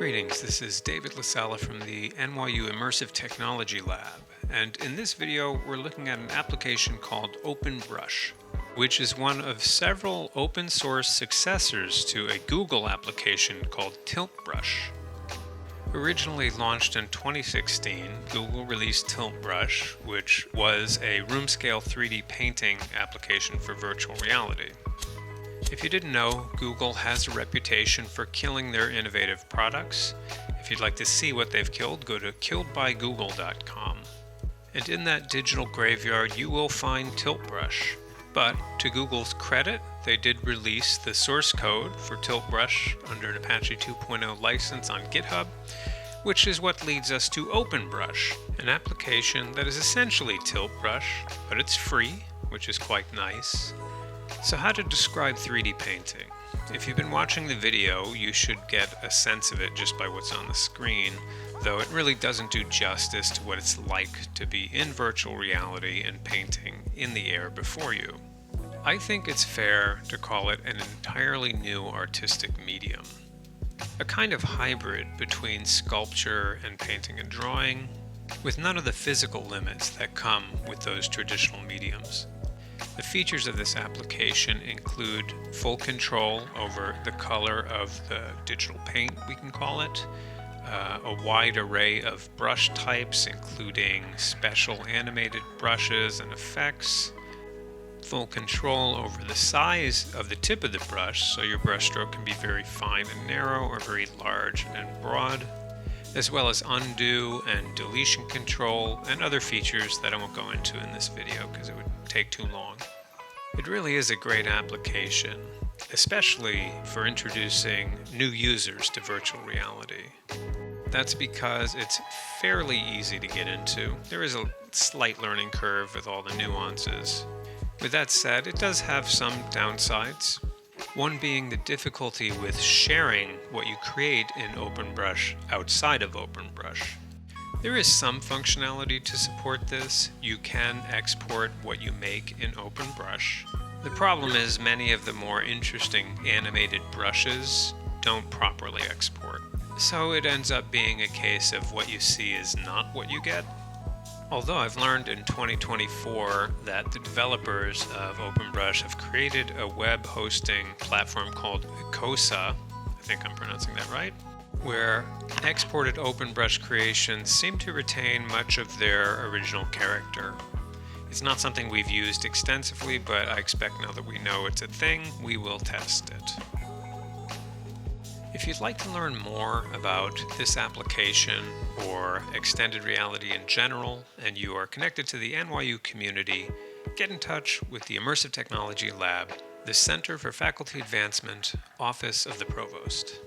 Greetings, this is David Lasala from the NYU Immersive Technology Lab, and in this video we're looking at an application called OpenBrush, which is one of several open source successors to a Google application called TiltBrush. Originally launched in 2016, Google released TiltBrush, which was a room-scale 3D painting application for virtual reality. If you didn't know, Google has a reputation for killing their innovative products. If you'd like to see what they've killed, go to killedbygoogle.com. And in that digital graveyard, you will find TiltBrush. But to Google's credit, they did release the source code for TiltBrush under an Apache 2.0 license on GitHub, which is what leads us to OpenBrush, an application that is essentially TiltBrush, but it's free, which is quite nice. So how to describe 3D painting? If you've been watching the video, you should get a sense of it just by what's on the screen, though it really doesn't do justice to what it's like to be in virtual reality and painting in the air before you. I think it's fair to call it an entirely new artistic medium, a kind of hybrid between sculpture and painting and drawing, with none of the physical limits that come with those traditional mediums. The features of this application include full control over the color of the digital paint, we can call it, a wide array of brush types, including special animated brushes and effects, full control over the size of the tip of the brush, so your brushstroke can be very fine and narrow or very large and broad, as well as undo and deletion control and other features that I won't go into in this video because it would take too long. It really is a great application, especially for introducing new users to virtual reality. That's because it's fairly easy to get into. There is a slight learning curve with all the nuances. With that said, it does have some downsides. One being the difficulty with sharing what you create in OpenBrush outside of OpenBrush. There is some functionality to support this. You can export what you make in OpenBrush. The problem is many of the more interesting animated brushes don't properly export. So it ends up being a case of what you see is not what you get. Although I've learned in 2024 that the developers of OpenBrush have created a web hosting platform called Cosa, I think I'm pronouncing that right, where exported OpenBrush creations seem to retain much of their original character. It's not something we've used extensively, but I expect now that we know it's a thing, we will test it. If you'd like to learn more about this application or extended reality in general, and you are connected to the NYU community, get in touch with the Immersive Technology Lab, the Center for Faculty Advancement, Office of the Provost.